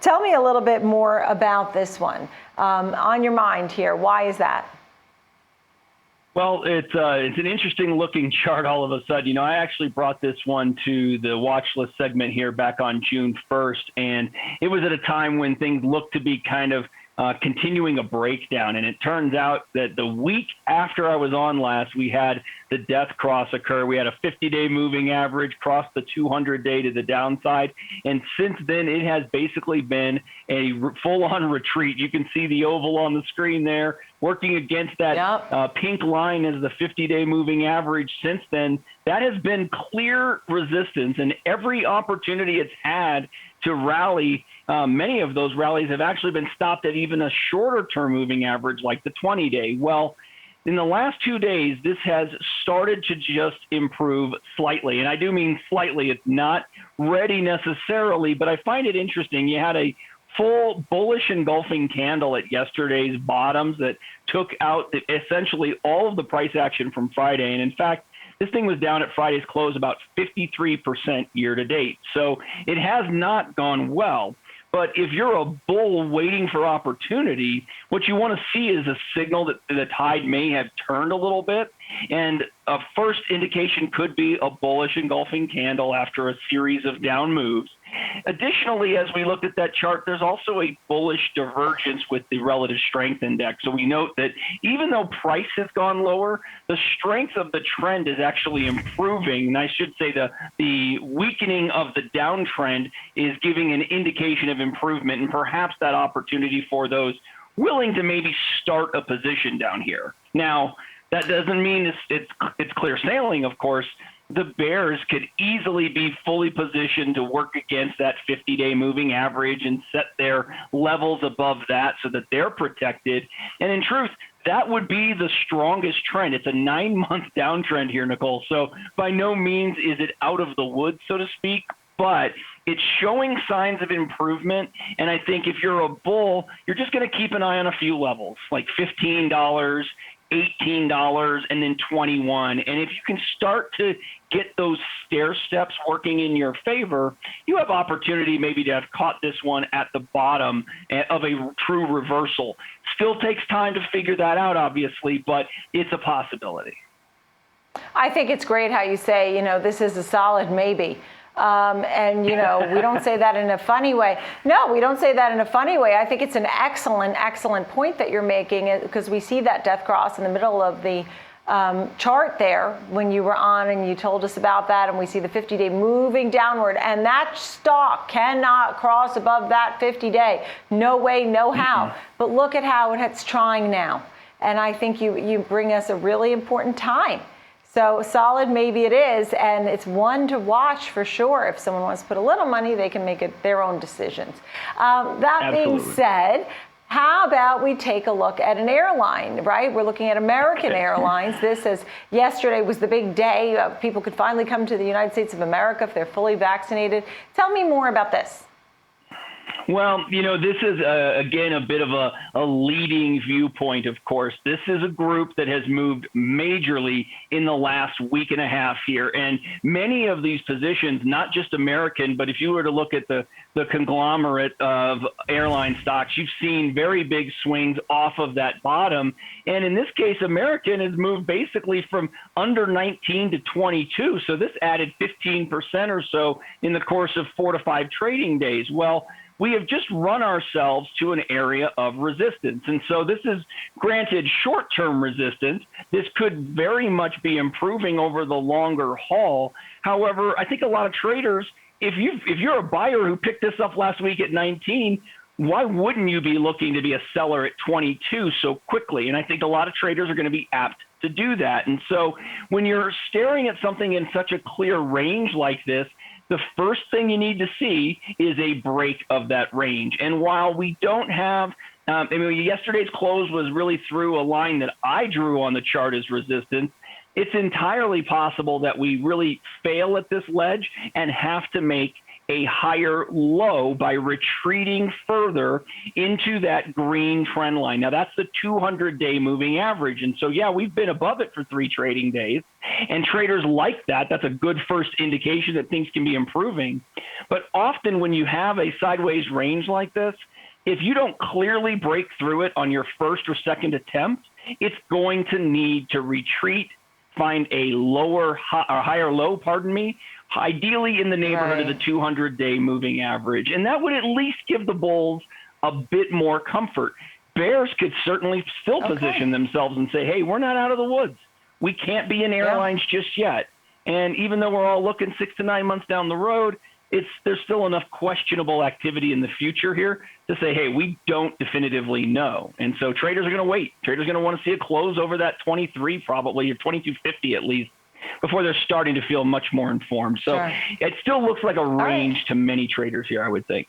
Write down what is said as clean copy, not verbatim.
Tell me a little bit more about this one. On your mind here, why is that? Well, it's an interesting looking chart all of a sudden. You know, I actually brought this one to the watch list segment here back on June 1st, and it was at a time when things looked to be kind of continuing a breakdown. And it turns out that the week after I was on last, we had the death cross occur. We had a 50-day moving average cross the 200-day to the downside. And since then, it has basically been a full-on retreat. You can see the oval on the screen there. Working against that pink line is the 50-day moving average. Since then, that has been clear resistance, and every opportunity it's had to rally, many of those rallies have actually been stopped at even a shorter-term moving average like the 20-day. Well, in the last 2 days, this has started to just improve slightly, and I do mean slightly. It's not ready necessarily, but I find it interesting. You had a full bullish engulfing candle at yesterday's bottoms that took out essentially all of the price action from Friday. And in fact, this thing was down at Friday's close about 53% year to date. So it has not gone well. But if you're a bull waiting for opportunity, what you want to see is a signal that the tide may have turned a little bit. And a first indication could be a bullish engulfing candle after a series of down moves. Additionally, as we look at that chart, there's also a bullish divergence with the relative strength index. So we note that even though price has gone lower, the strength of the trend is actually improving. And I should say the weakening of the downtrend is giving an indication of improvement and perhaps that opportunity for those willing to maybe start a position down here. Now, that doesn't mean it's clear sailing, of course. The bears could easily be fully positioned to work against that 50-day moving average and set their levels above that so that they're protected. And in truth, that would be the strongest trend. It's a 9-month downtrend here, Nicole. So by no means is it out of the woods, so to speak, but it's showing signs of improvement. And I think if you're a bull, you're just going to keep an eye on a few levels, like $15, $18, and then $21. And if you can start to get those stair steps working in your favor, you have opportunity maybe to have caught this one at the bottom of a true reversal. Still takes time to figure that out, obviously, but it's a possibility. I think it's great how you say, you know, this is a solid maybe. And, you know, we don't say that in a funny way. No, we don't say that in a funny way. I think it's an excellent point that you're making, because we see that death cross in the middle of the chart there when you were on and you told us about that. And we see the 50-day moving downward, and that stock cannot cross above that 50-day. No way, no how. But look at how it's trying now. And I think you bring us a really important time. So solid, maybe it is, and it's one to watch for sure. If someone wants to put a little money, they can make it their own decisions. That Absolutely. being said, how about we take a look at an airline, right? We're looking at American Airlines. This is, yesterday was the big day. People could finally come to the United States of America if they're fully vaccinated. Tell me more about this. Well, you know, this is, again, a bit of a leading viewpoint, of course. This is a group that has moved majorly in the last week and a half here. And many of these positions, not just American, but if you were to look at the conglomerate of airline stocks, you've seen very big swings off of that bottom. And in this case, American has moved basically from under 19 to 22. So this added 15% or so in the course of 4 to 5 trading days. Well, we have just run ourselves to an area of resistance. And so this is, granted, short-term resistance. This could very much be improving over the longer haul. However, I think a lot of traders, if you're a buyer who picked this up last week at 19, why wouldn't you be looking to be a seller at 22 so quickly? And I think a lot of traders are going to be apt to do that. And so when you're staring at something in such a clear range like this, the first thing you need to see is a break of that range. And while we don't have, yesterday's close was really through a line that I drew on the chart as resistance. It's entirely possible that we really fail at this ledge and have to make a higher low by retreating further into that green trend line. Now, that's the 200-day moving average. And so, yeah, we've been above it for 3 trading days. And traders like that. That's a good first indication that things can be improving. But often when you have a sideways range like this, if you don't clearly break through it on your first or second attempt, it's going to need to retreat, find a higher low, ideally in the neighborhood of the 200-day moving average. And that would at least give the bulls a bit more comfort. Bears could certainly still position themselves and say, hey, we're not out of the woods. We can't be in airlines just yet. And even though we're all looking 6 to 9 months down the road, there's still enough questionable activity in the future here to say, hey, we don't definitively know. And so traders are going to wait. Traders are going to want to see a close over that 23 probably, or 2250 at least, before they're starting to feel much more informed. So it still looks like a range to many traders here, I would think.